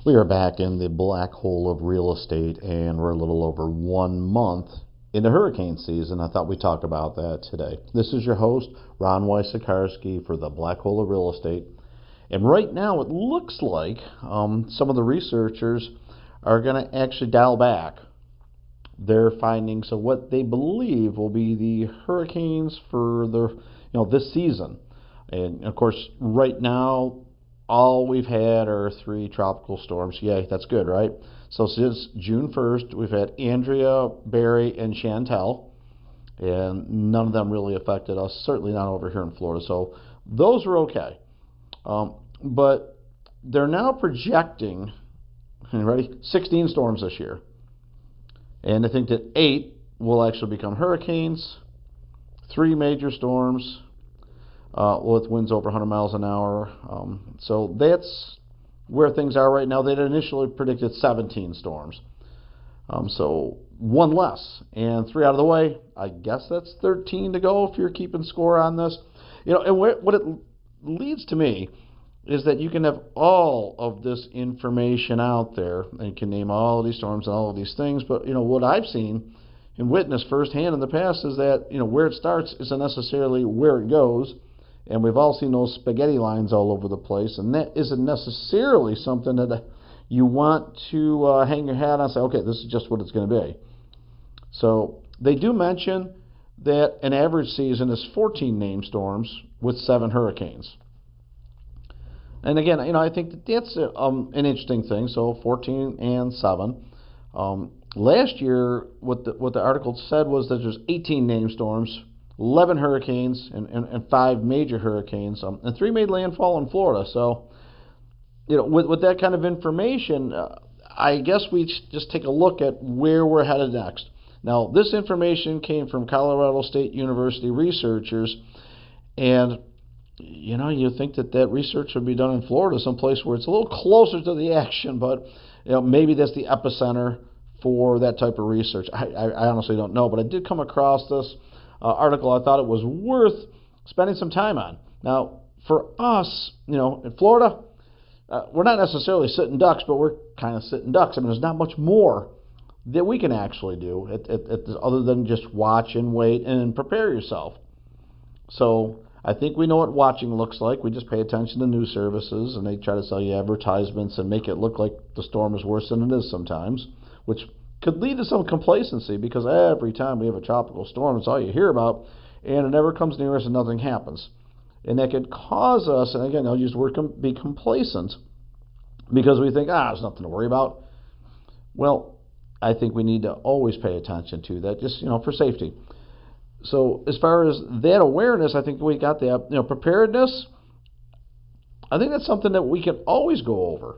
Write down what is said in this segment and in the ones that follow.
We are back in the black hole of real estate, and we're a little over 1 month into hurricane season. I thought we'd talk about that today. This is your host, Ron Wysakarski, for the black hole of real estate. And right now it looks like some of the researchers are going to actually dial back their findings of what they believe will be the hurricanes for this season. And of course, right now, all we've had are 3 tropical storms. Yay, that's good, right? So since June 1st, we've had Andrea, Barry, and Chantal, and none of them really affected us, certainly not over here in Florida. So those are okay. But they're now projecting, ready, 16 storms this year. And I think that 8 will actually become hurricanes, 3 major storms, with winds over 100 miles an hour. So that's where things are right now. They'd initially predicted 17 storms. So 1 less and 3 out of the way. I guess that's 13 to go if you're keeping score on this. And what it leads to me is that you can have all of this information out there and you can name all of these storms and all of these things. But, what I've seen and witnessed firsthand in the past is that, where it starts isn't necessarily where it goes. And we've all seen those spaghetti lines all over the place, and that isn't necessarily something that you want to hang your hat on and say, okay, this is just what it's going to be. So they do mention that an average season is 14 named storms with 7 hurricanes. And again, I think that's an interesting thing. So 14 and 7. Last year, what the article said was that there's 18 named storms, 11 hurricanes, and 5 major hurricanes, and 3 made landfall in Florida. So, with that kind of information, I guess we just take a look at where we're headed next. Now, this information came from Colorado State University researchers, and, you think that research would be done in Florida, someplace where it's a little closer to the action, but, maybe that's the epicenter for that type of research. I honestly don't know, but I did come across this article. I thought it was worth spending some time on. Now, for us, in Florida, we're not necessarily sitting ducks, but we're kind of sitting ducks. There's not much more that we can actually do other than just watch and wait and prepare yourself. So I think we know what watching looks like. We just pay attention to news services, and they try to sell you advertisements and make it look like the storm is worse than it is sometimes, which could lead to some complacency, because every time we have a tropical storm, it's all you hear about, and it never comes near us and nothing happens. And that could cause us, and again, I'll use the word be complacent, because we think, there's nothing to worry about. Well, I think we need to always pay attention to that, just, for safety. So as far as that awareness, I think we got that. Preparedness, I think that's something that we can always go over.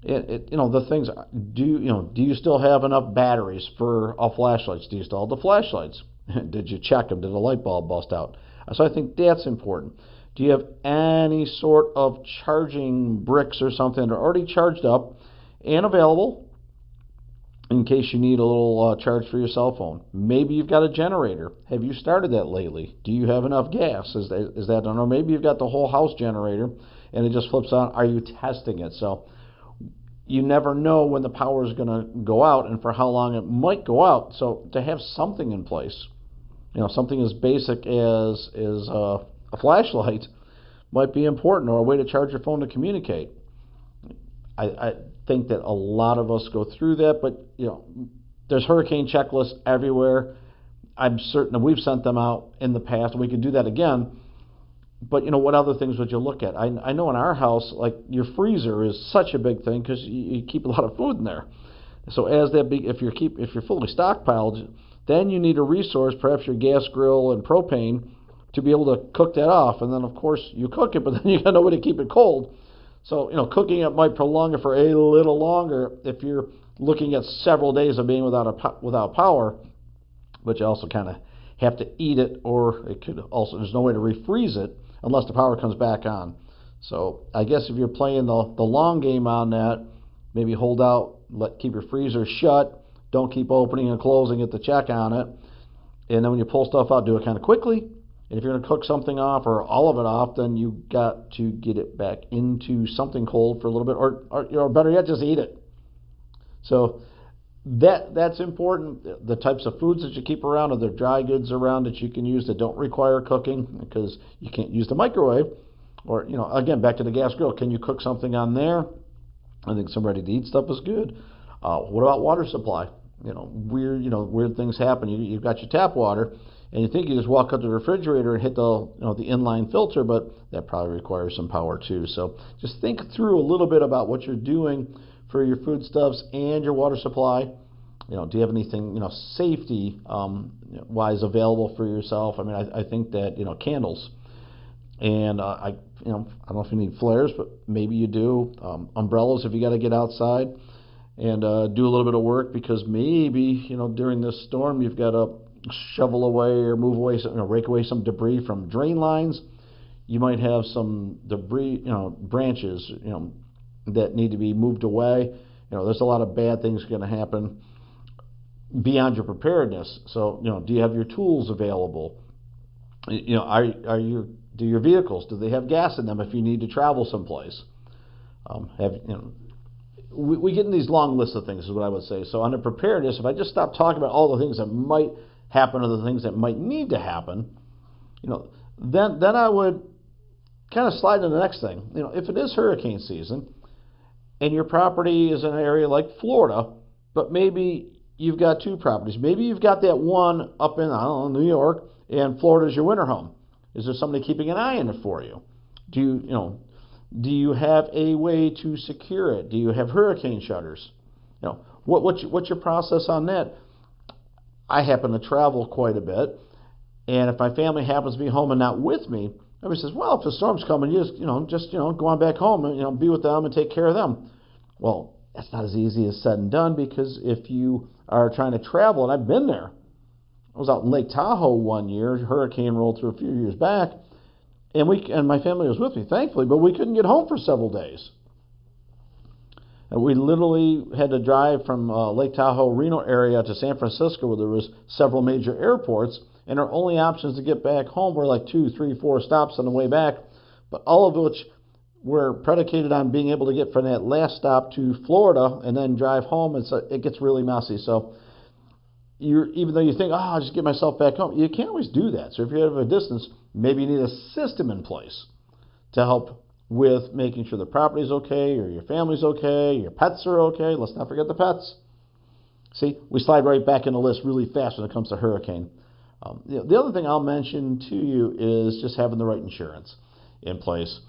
The things, do you still have enough batteries for flashlights? Do you still have the flashlights? Did you check them? Did the light bulb bust out? So I think that's important. Do you have any sort of charging bricks or something that are already charged up and available in case you need a little charge for your cell phone? Maybe you've got a generator. Have you started that lately? Do you have enough gas? Is that done? Or maybe you've got the whole house generator and it just flips on. Are you testing it? So you never know when the power is going to go out and for how long it might go out. So to have something in place, something as basic as a flashlight might be important, or a way to charge your phone to communicate. I think that a lot of us go through that, but there's hurricane checklists everywhere. I'm certain that we've sent them out in the past, and we could do that again. But what other things would you look at? I know in our house, like, your freezer is such a big thing because you keep a lot of food in there. So if you're fully stockpiled, then you need a resource, perhaps your gas grill and propane, to be able to cook that off. And then of course you cook it, but then you got no way to keep it cold. So cooking it might prolong it for a little longer if you're looking at several days of being without power. But you also kind of have to eat it, or it could also, there's no way to refreeze it unless the power comes back on. So I guess if you're playing the long game on that, maybe hold out, keep your freezer shut, don't keep opening and closing it to check on it, and then when you pull stuff out, do it kind of quickly, And if you're going to cook something off or all of it off, then you got to get it back into something cold for a little bit, or better yet, just eat it. So that's important. The types of foods that you keep around, are there dry goods around that you can use that don't require cooking, because you can't use the microwave. Or, again, back to the gas grill. Can you cook something on there? I think some ready-to-eat stuff is good. What about water supply? Weird things happen. You've got your tap water, and you think you just walk up to the refrigerator and hit the inline filter, but that probably requires some power too. So just think through a little bit about what you're doing for your foodstuffs and your water supply. Do you have anything safety wise available for yourself? I mean, I think that candles, and I don't know if you need flares, but maybe you do. Umbrellas if you got to get outside and do a little bit of work, because maybe during this storm you've got to shovel away or move away, rake away some debris from drain lines. You might have some debris, branches, that need to be moved away. There's a lot of bad things going to happen beyond your preparedness. So, do you have your tools available? Do your vehicles, do they have gas in them if you need to travel someplace? We get in these long lists of things, is what I would say. So under preparedness, if I just stop talking about all the things that might happen or the things that might need to happen, then I would kind of slide to the next thing. If it is hurricane season and your property is in an area like Florida, but maybe you've got two properties. Maybe you've got that one up in, New York, and Florida's your winter home. Is there somebody keeping an eye on it for you? Do you have a way to secure it? Do you have hurricane shutters? What's your process on that? I happen to travel quite a bit, and if my family happens to be home and not with me, everybody says, well, if the storm's coming, you just go on back home and be with them and take care of them. Well, that's not as easy as said and done, because if you are trying to travel, and I've been there. I was out in Lake Tahoe one year, hurricane rolled through a few years back, and my family was with me, thankfully, but we couldn't get home for several days. And we literally had to drive from Lake Tahoe, Reno area to San Francisco, where there was several major airports, and our only options to get back home were like 2, 3, 4 stops on the way back, but all of which were predicated on being able to get from that last stop to Florida and then drive home, and so it gets really messy. So even though you think, I'll just get myself back home, you can't always do that. So if you have a distance, maybe you need a system in place to help with making sure the property's okay, or your family's okay, your pets are okay. Let's not forget the pets. See, we slide right back in the list really fast when it comes to hurricane. The other thing I'll mention to you is just having the right insurance in place.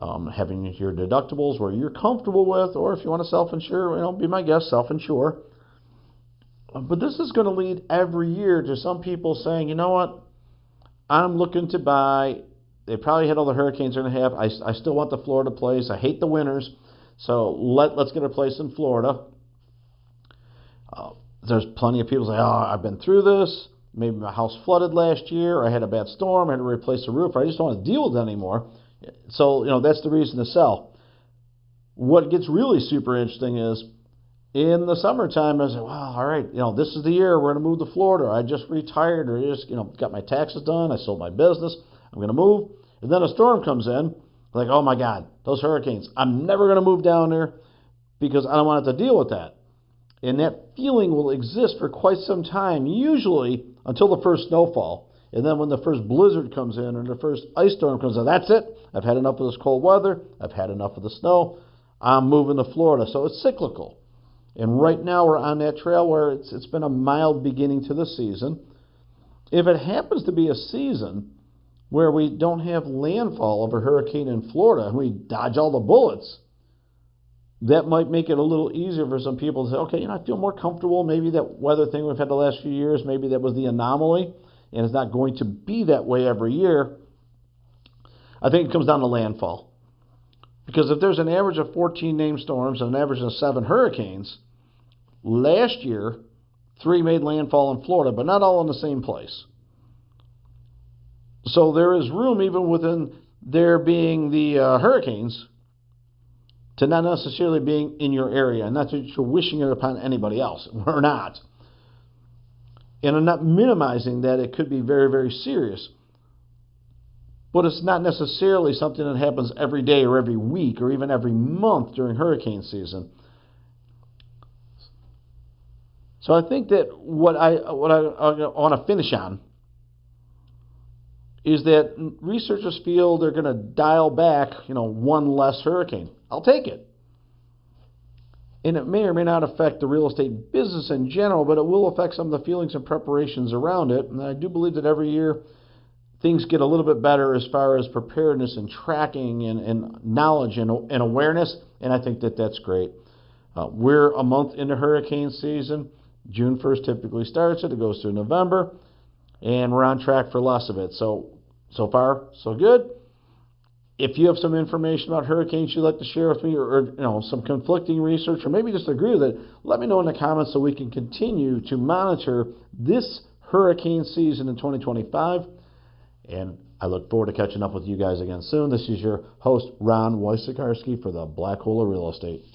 Having your deductibles where you're comfortable with, or if you want to self-insure, be my guest, self-insure. But this is going to lead every year to some people saying, you know what, I'm looking to buy, they probably had all the hurricanes they're going to have, I still want the Florida place, I hate the winters, so let's get a place in Florida. There's plenty of people say, I've been through this, maybe my house flooded last year, I had a bad storm, I had to replace the roof, I just don't want to deal with it anymore. So, that's the reason to sell. What gets really super interesting is, in the summertime, I say, wow, all right, this is the year we're going to move to Florida. I just retired, or just, got my taxes done. I sold my business. I'm going to move. And then a storm comes in. Like, oh my God, those hurricanes. I'm never going to move down there because I don't want to have to deal with that. And that feeling will exist for quite some time, usually until the first snowfall. And then when the first blizzard comes in or the first ice storm comes in, that's it. I've had enough of this cold weather. I've had enough of the snow. I'm moving to Florida. So it's cyclical. And right now we're on that trail where it's been a mild beginning to the season. If it happens to be a season where we don't have landfall of a hurricane in Florida and we dodge all the bullets, that might make it a little easier for some people to say, okay, I feel more comfortable. Maybe that weather thing we've had the last few years, maybe that was the anomaly, and it's not going to be that way every year. I think it comes down to landfall. Because if there's an average of 14 named storms and an average of 7 hurricanes, last year, 3 made landfall in Florida, but not all in the same place. So there is room, even within there being the hurricanes, to not necessarily being in your area, and not that you're wishing it upon anybody else. We're not. And I'm not minimizing that it could be very, very serious. but it's not necessarily something that happens every day or every week or even every month during hurricane season. So I think that what I want to finish on is that researchers feel they're going to dial back, one less hurricane. I'll take it. And it may or may not affect the real estate business in general, but it will affect some of the feelings and preparations around it. And I do believe that every year things get a little bit better as far as preparedness and tracking and knowledge and awareness, and I think that that's great. We're a month into hurricane season. June 1st typically starts it. It goes through November, and we're on track for less of it. So far, so good. If you have some information about hurricanes you'd like to share with me, or some conflicting research, or maybe just agree with it, let me know in the comments so we can continue to monitor this hurricane season in 2025. And I look forward to catching up with you guys again soon. This is your host, Ron Wojciechowski, for the Black Hole of Real Estate.